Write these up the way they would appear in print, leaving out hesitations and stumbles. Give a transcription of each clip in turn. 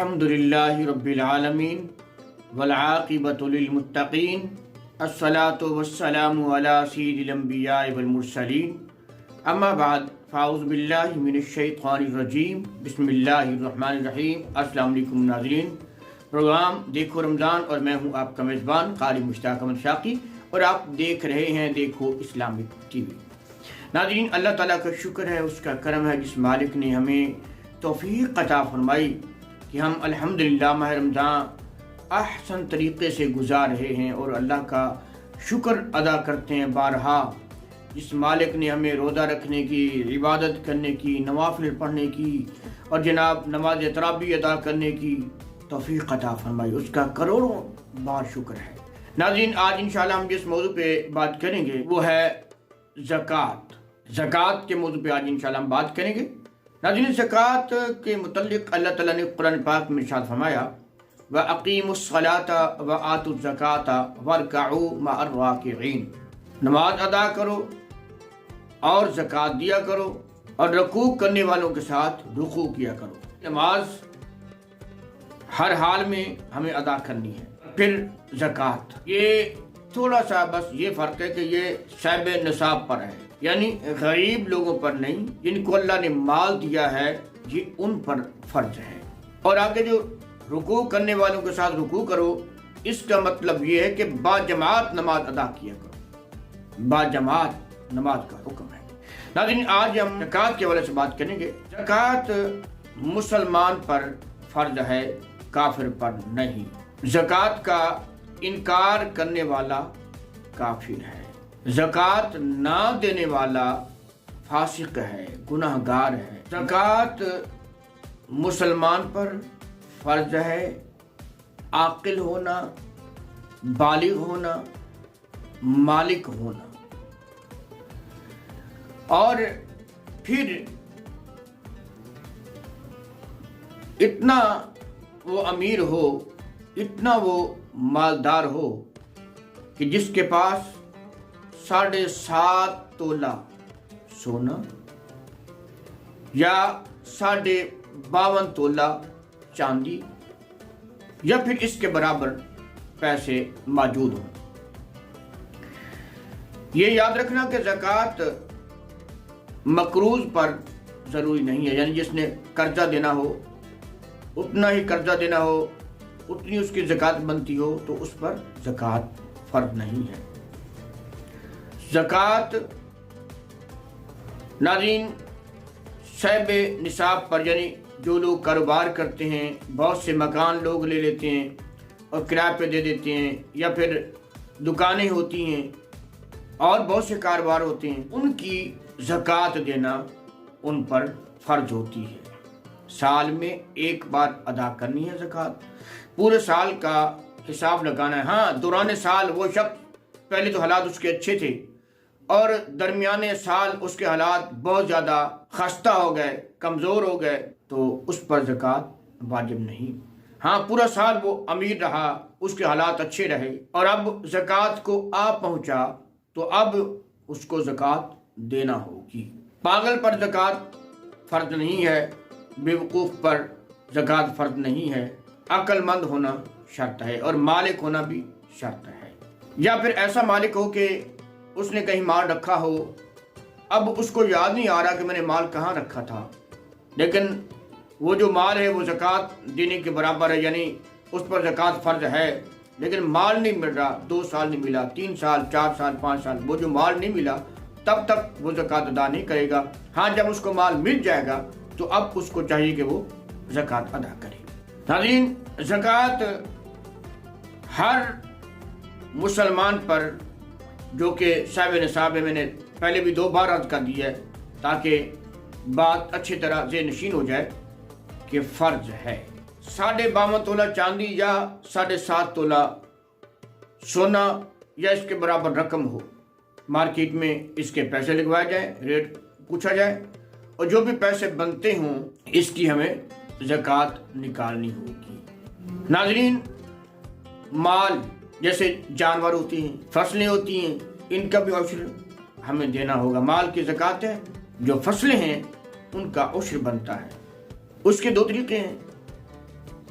الحمدللہ رب العالمین والعاقبۃ للمتقین الصلاۃ والسلام علی سید الانبیاء والمرسلین اما بعد فاعوذ باللہ من الشیطان الرجیم بسم اللہ الرحمن الرحیم۔ السلام علیکم ناظرین، پروگرام دیکھو رمضان اور میں ہوں آپ کا میزبان قاری مشتاق احمد شاقی اور آپ دیکھ رہے ہیں دیکھو اسلامک ٹی وی۔ ناظرین، اللہ تعالیٰ کا شکر ہے، اس کا کرم ہے جس مالک نے ہمیں توفیق عطا فرمائی کہ ہم الحمدللہ ماہ رمضان احسن طریقے سے گزار رہے ہیں اور اللہ کا شکر ادا کرتے ہیں بارہا جس مالک نے ہمیں روزہ رکھنے کی، عبادت کرنے کی، نوافل پڑھنے کی اور جناب نماز تراویح ادا کرنے کی توفیق عطا فرمائی، اس کا کروڑوں بار شکر ہے۔ ناظرین، آج انشاءاللہ ہم جس موضوع پہ بات کریں گے وہ ہے زکوٰۃ کے موضوع پہ آج انشاءاللہ ہم بات کریں گے۔ ناظرین، زکوٰۃ کے متعلق اللہ تعالیٰ نے قرآن پاک میں ارشاد فرمایا وَأَقِیمُوا الصَّلَاةَ وَآتُوا الزَّکَاةَ وَارْکَعُوا مَعَ الرَّاکِعِینَ، نماز ادا کرو اور زکوٰۃ دیا کرو اور رکوع کرنے والوں کے ساتھ رکوع کیا کرو۔ نماز ہر حال میں ہمیں ادا کرنی ہے۔ پھر زکوٰۃ، یہ تھوڑا سا بس یہ فرق ہے کہ یہ صاحب نصاب پر ہے، یعنی غریب لوگوں پر نہیں، جن کو اللہ نے مال دیا ہے یہ ان پر فرض ہے۔ اور آگے جو رکوع کرنے والوں کے ساتھ رکوع کرو، اس کا مطلب یہ ہے کہ باجماعت نماز ادا کیا کرو، باجماعت نماز کا حکم ہے۔ ناظرین، آج ہم زکوٰۃ کے حوالے سے بات کریں گے۔ زکوٰۃ مسلمان پر فرض ہے، کافر پر نہیں۔ زکوٰۃ کا انکار کرنے والا کافر ہے، زکوٰۃ نہ دینے والا فاسق ہے، گناہ گار ہے۔ زکوٰۃ مسلمان پر فرض ہے، عاقل ہونا، بالغ ہونا، مالک ہونا، اور پھر اتنا وہ امیر ہو، اتنا وہ مالدار ہو کہ جس کے پاس 7.5 تولہ سونا یا 52 تولہ چاندی یا پھر اس کے برابر پیسے موجود ہوں۔ یہ یاد رکھنا کہ زکوٰۃ مقروض پر ضروری نہیں ہے، یعنی جس نے قرضہ دینا ہو اتنا ہی قرضہ دینا ہو، اتنی اس کی زکوٰۃ بنتی ہو تو اس پر زکوٰۃ فرض نہیں ہے۔ زکوٰۃ ناظرین صاحب نصاب پر، یعنی جو لوگ کاروبار کرتے ہیں، بہت سے مکان لوگ لے لیتے ہیں اور کرائے پہ دے دیتے ہیں، یا پھر دکانیں ہوتی ہیں اور بہت سے کاروبار ہوتے ہیں، ان کی زکوٰۃ دینا ان پر فرض ہوتی ہے۔ سال میں ایک بار ادا کرنی ہے زکوٰۃ، پورے سال کا حساب لگانا ہے۔ ہاں، دوران سال وہ شخص پہلے تو حالات اس کے اچھے تھے اور درمیانے سال اس کے حالات بہت زیادہ خستہ ہو گئے، کمزور ہو گئے، تو اس پر زکوٰۃ واجب نہیں۔ ہاں، پورا سال وہ امیر رہا، اس کے حالات اچھے رہے اور اب زکوٰۃ کو آ پہنچا تو اب اس کو زکوٰۃ دینا ہوگی۔ پاگل پر زکوٰۃ فرض نہیں ہے، بے وقوف پر زکوٰۃ فرض نہیں ہے، عقل مند ہونا شرط ہے اور مالک ہونا بھی شرط ہے۔ یا پھر ایسا مالک ہو کہ اس نے کہیں مال رکھا ہو، اب اس کو یاد نہیں آ رہا کہ میں نے مال کہاں رکھا تھا، لیکن وہ جو مال ہے وہ زکوٰۃ دینے کے برابر ہے، یعنی اس پر زکوٰۃ فرض ہے، لیکن مال نہیں مل رہا، 2 سال نہیں ملا، 3 سال، 4 سال، 5 سال، وہ جو مال نہیں ملا تب تک وہ زکوٰۃ ادا نہیں کرے گا۔ ہاں، جب اس کو مال مل جائے گا تو اب اس کو چاہیے کہ وہ زکوٰۃ ادا کرے۔ ناظرین، زکوٰۃ ہر مسلمان پر جو کہ صاحب نصاب ہے، میں نے پہلے بھی 2 بار عرض کر دی ہے تاکہ بات اچھی طرح ذہن نشین ہو جائے کہ فرض ہے۔ 52 تولہ چاندی یا 7.5 تولہ سونا یا اس کے برابر رقم ہو، مارکیٹ میں اس کے پیسے لگوائے جائیں، ریٹ پوچھا جائے اور جو بھی پیسے بنتے ہوں اس کی ہمیں زکوٰۃ نکالنی ہوگی۔ ناظرین، مال جیسے جانور ہوتی ہیں، فصلیں ہوتی ہیں، ان کا بھی عشر ہمیں دینا ہوگا۔ مال کی زکوٰۃ ہے، جو فصلیں ہیں ان کا عشر بنتا ہے۔ اس کے 2 طریقے ہیں،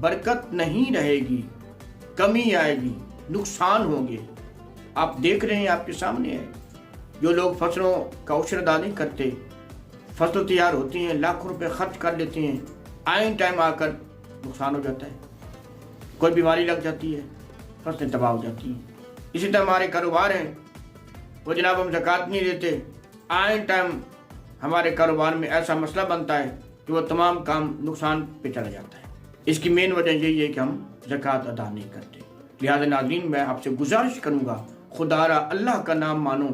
برکت نہیں رہے گی، کمی آئے گی، نقصان ہوں گے۔ آپ دیکھ رہے ہیں، آپ کے سامنے ہے، جو لوگ فصلوں کا عشر ادا نہیں کرتے، فصل تیار ہوتی ہیں، لاکھوں روپے خرچ کر لیتے ہیں، آئین ٹائم آ کر نقصان ہو جاتا ہے، کوئی بیماری لگ جاتی ہے، فصلیں تباہ ہو جاتی ہیں۔ اسی طرح ہمارے کاروبار ہیں، وہ جناب ہم زکوٰۃ نہیں دیتے، آئین ٹائم ہمارے کاروبار میں ایسا مسئلہ بنتا ہے کہ وہ تمام کام نقصان پہ چلا جاتا ہے۔ اس کی مین وجہ یہی ہے کہ ہم زکوٰۃ ادا نہیں کرتے۔ لہٰذا ناظرین، میں آپ سے گزارش کروں گا، خدا را اللہ کا نام مانو،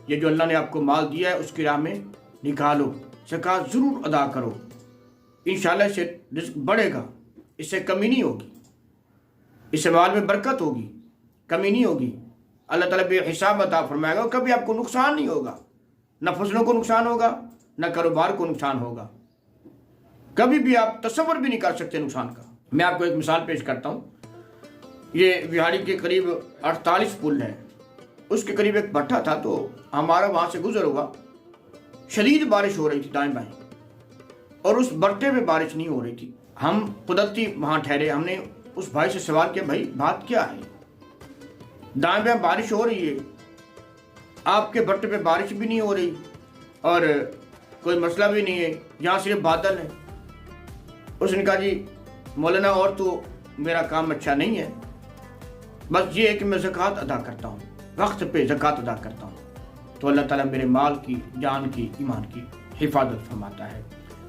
یہ جو اللہ نے آپ کو مال دیا ہے اس کی راہ میں نکالو، زکوٰۃ ضرور ادا کرو، انشاءاللہ اس سے رزق بڑھے گا، اس سے کمی نہیں ہوگی، اس سے مال میں برکت ہوگی، کمی نہیں ہوگی۔ اللہ تعالیٰ بے حساب عطا فرمائے گا، کبھی آپ کو نقصان نہیں ہوگا، نہ فصلوں کو نقصان ہوگا، نہ کاروبار کو نقصان ہوگا، کبھی بھی آپ تصور بھی نہیں کر سکتے نقصان کا۔ میں آپ کو ایک مثال پیش کرتا ہوں۔ یہ وہاڑی کے قریب 48 پل ہے، اس کے قریب ایک بھٹا تھا، تو ہمارا وہاں سے گزر ہوا، شدید بارش ہو رہی تھی دائیں بائیں، اور اس بھٹے میں بارش نہیں ہو رہی تھی۔ ہم قدرتی وہاں ٹھہرے، ہم نے اس بھائی سے سوال کیا، بھائی بات کیا ہے؟ دائیں بائیں بارش ہو رہی ہے، آپ کے بھٹے پہ بارش بھی نہیں ہو رہی اور کوئی مسئلہ بھی نہیں ہے، یہاں صرف بادل ہے۔ اس نے کہا، جی مولانا، اور تو میرا کام اچھا نہیں ہے، بس یہ ہے کہ میں زکوٰۃ ادا کرتا ہوں، وقت پہ زکوٰۃ ادا کرتا ہوں، تو اللہ تعالیٰ میرے مال کی، جان کی، ایمان کی حفاظت فرماتا ہے۔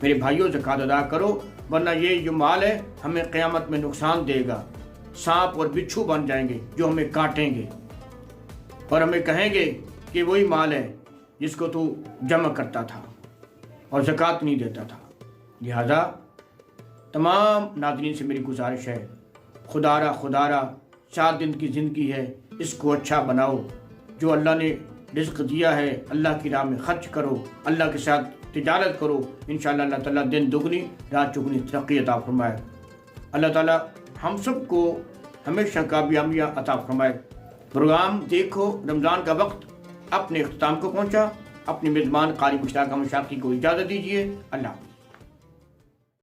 میرے بھائیوں، زکوٰۃ ادا کرو، ورنہ یہ جو مال ہے ہمیں قیامت میں نقصان دے گا، سانپ اور بچھو بن جائیں گے جو ہمیں کاٹیں گے اور ہمیں کہیں گے کہ وہی مال ہے جس کو تو جمع کرتا تھا اور زکوٰۃ نہیں دیتا تھا۔ لہذا تمام ناظرین سے میری گزارش ہے، خدا را 4 دن کی زندگی ہے، اس کو اچھا بناؤ، جو اللہ نے رزق دیا ہے اللہ کی راہ میں خرچ کرو، اللہ کے ساتھ تجارت کرو، انشاءاللہ اللہ تعالیٰ دن دگنی رات چگنی ترقی عطا فرمائے۔ اللہ تعالیٰ ہم سب کو ہمیشہ کامیابیاں عطا فرمائے۔ پروگرام دیکھو رمضان کا وقت اپنے اختتام کو پہنچا، اپنے میزبان قاری مشتاق احمد شاقی کو اجازت دیجیے، اللہ حافظ۔